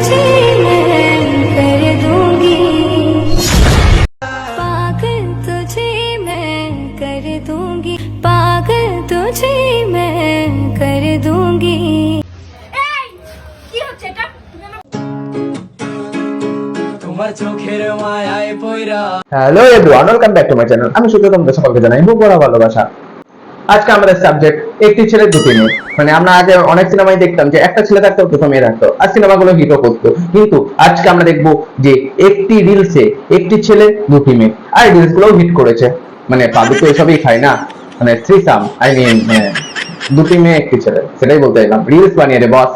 तुझे मैं कर दूंगी, पागल तुझे मैं कर दूंगी, पागल तुझे मैं कर दूंगी। Hello everyone, welcome back to my channel. আমি সুব্রত, তোমাদের সকলকে জানাই বুকভরা ভালোবাসা। আজকে আমাদের সাবজেক্ট একটি ছেলে দুটি মেয়ে। মানে আমরা আগে অনেক সিনেমায় দেখতাম যে একটা ছেলে থাকতো দুটো মেয়ে থাকতো, আর সিনেমাগুলো হিটও করতো। কিন্তু আজকে আমরা দেখবো যে একটি রিলসে একটি ছেলে দুটি মেয়ে, আর রিলস গুলোও হিট করেছে। মানে পাবলিক তো এসবই খায় না, মানে থ্রিসাম, আই মিন দুটি মেয়ে একটি ছেলে, সেটাই বলতে এলাম। রিলস বানিয়ে রে বস।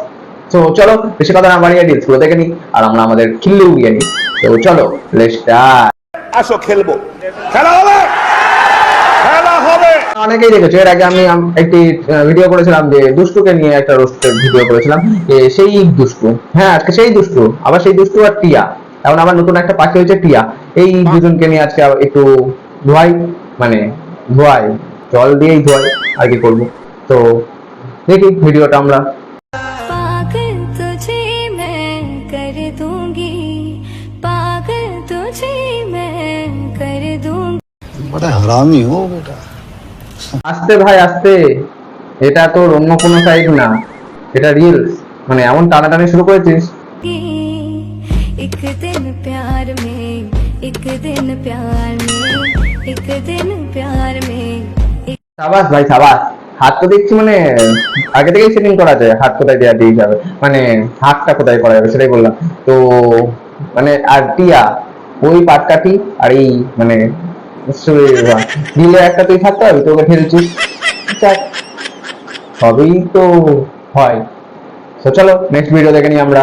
তো চলো বেশি কথা না বাড়িয়ে রিলস গুলো দেখে নিই, আর আমরা আমাদের খিল্লি উড়িয়ে নিই। তো চলো লেটস স্টার্ট। আসো খেলবো, খেলা হবে, খেলা হবে। অনেকেই দেখেছো, এর আগে আমি একটি ভিডিও করেছিলাম যে দুষ্টুকে নিয়ে একটা রোস্টের ভিডিও করেছিলাম, সেই দুষ্টু। হ্যাঁ আজকে সেই দুষ্টু, আবার সেই দুষ্টু আর টিয়া। এখন আবার নতুন একটা পাখি হয়েছে টিয়া। এই দুজনকে নিয়ে আজকে একটু ধোয়াই, মানে ধোয়াই, জল দিয়েই ধোয়াই, আর কি করবো। তো দেখি ভিডিওটা আমরা। पागल तुझे मैं कर दूंगी, पागल तुझे मैं कर दूंगी। बड़ा हरामी हो बेटा। আস্তে ভাই আস্তে, এটা তোর অন্য কোনো সাইড না, এটা রিলস। মানে এমন টানাটানি শুরু করেছিস। एक दिन प्यार में, एक दिन प्यार में, एक दिन प्यार में। সাবাস ভাই সাবাস। হাত তো দেখছি মানে আগে থেকেই সেটিং করা যায়, হাত কোথায় দেওয়া দিয়ে যাবে, মানে হাতটা কোথায় করা যাবে সেটাই বললাম। তো মানে আর টিয়া ওই পাটকাঠি, আর এই মানে দিলে একটা তুই থাকতে হবে, তোকে ঠেলছিস, সবই তো হয়। তো চলো নেক্সট ভিডিও দেখে নিই আমরা।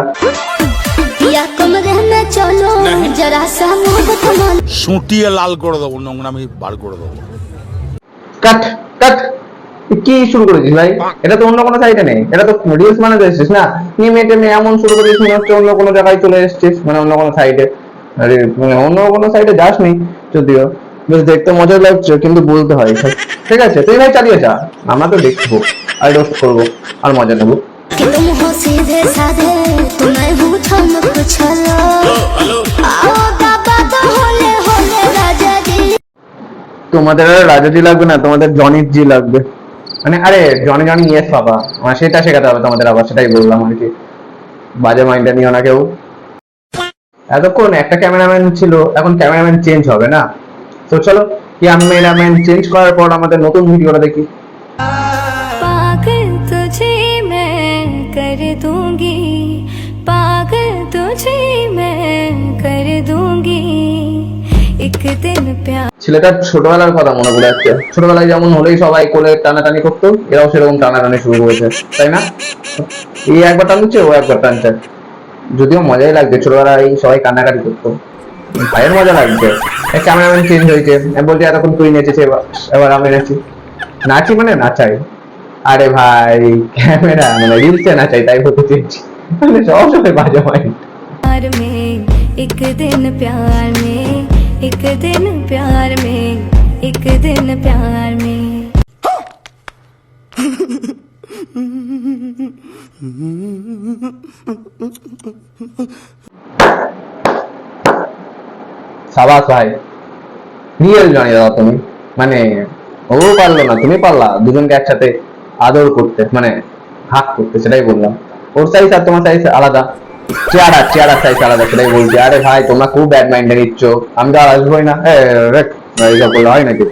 या कमरे में चलो जरा सा मोहब्बत मान। সুটিয়ে লাল করে দেবো, নোংরামি বার করে দেবো। কাট কাট, কি শুরু করেছিস ভাই? এটা তো অন্য কোনো সাইডে নেই, এটা তো রিলস বানাতে এসেছিস না। নেমে এমন শুরু করেছিস মনে হচ্ছে অন্য কোনো জায়গায় চলে এসেছিস, মানে অন্য কোনো সাইডে। আরে মানে অন্য কোনো সাইডে যাসনি যদিও, বেশ দেখতে মজা লাগছে, কিন্তু বলতে হয়। ঠিক আছে তুই ভাই চালিয়ে যা, আমরা তো দেখবো আর রোস্ট করবো আর মজা নেবো। कि तुम हो सीधे साधे, तुम्हें हूँ छमक छलो, आओ बाबा तो होले होले राजा जी। তোমাদের আর রাজাজি লাগবে না, তোমাদের জনির জি লাগবে। মানে আরে জনি জনি ইয়েস বাবা, মানে সেটা শেখাতে হবে তোমাদের, আবার সেটাই বললাম আর কি। বাজে মাইন্ডে নিও না কেউ। এতক্ষণ একটা ক্যামেরাম্যান ছিল, এখন ক্যামেরাম্যান চেঞ্জ হবে না। তো চলো ক্যামেরাম্যান চেঞ্জ করার পর আমাদের নতুন ভিডিওটা দেখি। पागल तुझे मैं कर दूंगी, पागल तुझे मैं कर दूंगी, एक दिन प्यार। ছেলেটার ছোটবেলার কথা মনে পড়ে যাচ্ছে। ছোটবেলায় যেমন হলেই সবাই কোলে টানাটানি করতো, এরাও সেরকম টানাটানি শুরু করেছে, তাই না? এই একবার টানছে, ও একবার টানছে। যদিও মজাই লাগছে, ছোটবেলায় সবাই কান্নাকাটি করতো, ভাইয়ের মজা লাগছে। ক্যামেরাম্যান চেঞ্জ হয়েছে, বলছে এতক্ষণ তুই নেচেছে, এবার আমি নাচি। নাচি মানে নাচাই। আরে ভাই ক্যামেরা মানে রিলসে নাচাই, তাই বলতে চেয়েছি। মানে সব সময় বাজে হয়। में एक दिन प्यार में, एक दिन प्यार में, एक दिन प्यार में। সাবাস ভাই, রিয়েল জানি দাদা তুমি। মানে ও পারলো না, তুমি পারলা দুজনকে একসাথে আদর করতে, মানে হাত করতে, সেটাই বললাম। ওর সাইজ আর তোমার সাইজ আলাদা, চেহারা সাইজ আলাদা, সেটাই বলছি। আরে ভাই তোমরা খুব ব্যাড মাইন্ডে নিচ্ছ, আমি তো আর আসবোই না। এইসব করলে হয় নাকি?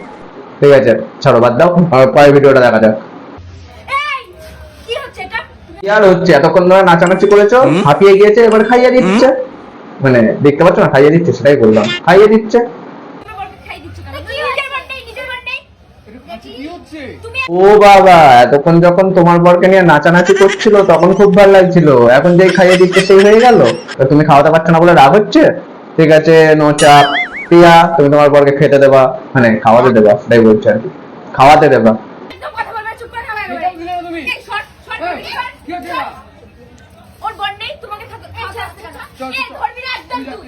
ঠিক আছে ছাড়ো, বাদ দাও, পরের ভিডিওটা দেখা যাক। কি আর হচ্ছে, এতক্ষণ ধরে নাচানাচি করেছো, হাঁপিয়ে গিয়েছে, এবার খাইয়ে দিচ্ছে। মানে দেখতে পাচ্ছ না, খাইয়ে দিচ্ছে, সেটাই বললাম, খাইয়ে দিচ্ছে। ও বাবা, এতক্ষণ যখন তোমার বরকে নিয়ে নাচানাচি করছিল তখন খুব ভালো লাগছিল, এখন যেই খাইয়ে দিচ্ছে সেই হয়ে গেল। তো তুমি খাওয়াতে পারছো না বলে রাগ হচ্ছে? ঠিক আছে নো চাপ, প্রিয়া তুমি তোমার বরকে খেতে দেবা, মানে খাওয়াতে দেবা, সেটাই বলছে আর কি, খাওয়াতে দেবা।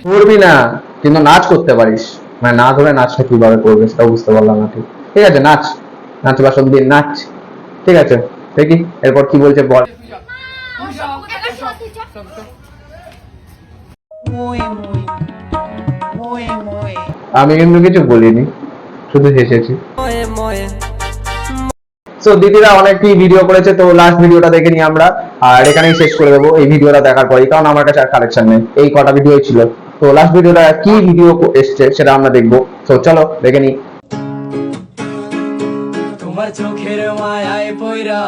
করবি না কিন্তু নাচ করতে পারিস, মানে না ধরে নাচটা কিভাবে করবে সেটা বুঝতে পারলাম না। ঠিক ঠিক আছে নাচ, নাচবার সব দিন নাচ। ঠিক আছে দেখি এরপর কি বলছে বল। আমি কিন্তু কিছু বলিনি, শুধু হেসেছি। সো দিদিরা অনেকই ভিডিও করেছে, তো লাস্ট ভিডিওটা দেখে নিই আমরা, আর এখানেই শেষ করে দেবো এই ভিডিওটা দেখার পরেই, কারণ আমার কাছে আর কালেকশন নেই, এই কটা ভিডিও ছিল। তো লাস্ট ভিডিওটা কি ভিডিও এসছে সেটা আমরা দেখবো, তো চলো দেখে নিই। তোমার চোখের মায়ায় পয়রা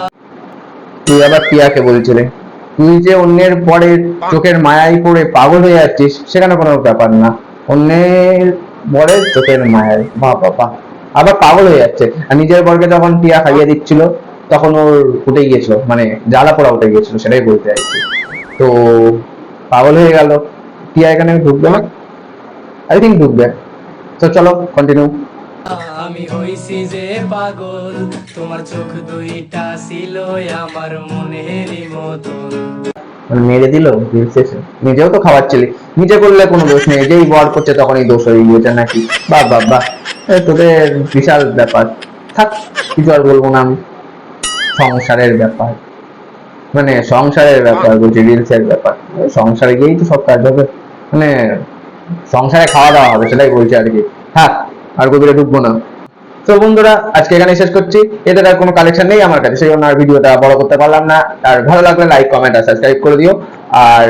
তুই আবার টিয়াকে বলছিলে, তুই যে অন্যের পরে চোখের মায়ায় পড়ে পাগল হয়ে যাচ্ছিস, সেখানে কোনো ব্যাপার না। অন্যের বরের চোখের মায়ায় বাবা আবার পাগল হয়ে যাচ্ছে। আর নিজের বরকে যখন টিয়া খাইয়ে দিচ্ছিল তখন ওর উঠে গিয়েছিল, মানে জ্বালা পোড়া উঠে গিয়েছিল, সেটাই বলতে চাইছি। তো পাগল হয়ে গেল। টিয়া এখানে ঢুকবে না, আই থিঙ্ক ঢুকবে। তো চলো কন্টিনিউ। আমি হইছি যে পাগল, তোমার চোখ দুইটা ছিল আমার মনেরই মতন। মানে মেরে দিল দিল শেষে। নিজেও তো খাওয়াচ্ছিলি, নিজে করলে কোনো দোষ নেই, যেই বর করছে তখনই দোষ হয়ে গিয়েছে নাকি? বাহ বাহ বাহ, তোদের বিশাল ব্যাপার। থাক, কিছু আর বলবো না আমি। সংসারের ব্যাপার, মানে সংসারের ব্যাপার বলছি, রিলসের ব্যাপার। সংসারে গিয়েই তো সব কাজ হবে, মানে সংসারে খাওয়া দাওয়া হবে, সেটাই বলছি আর কি। থাক, আর গভীরে ঢুকবো না। তো বন্ধুরা, আজকে এখানে শেষ করছি। এদের আর কোনো কালেকশন নেই আমার কাছে, সেই জন্য আর ভিডিওটা বড় করতে পারলাম না। আর ভালো লাগলে লাইক, কমেন্ট আর সাবস্ক্রাইব করে দিও। আর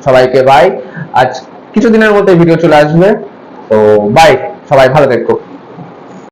সবাইকে বাই। আজ কিছুদিনের মধ্যে ভিডিও চলে আসবে, তো বাই, সবাই ভালো থেকো।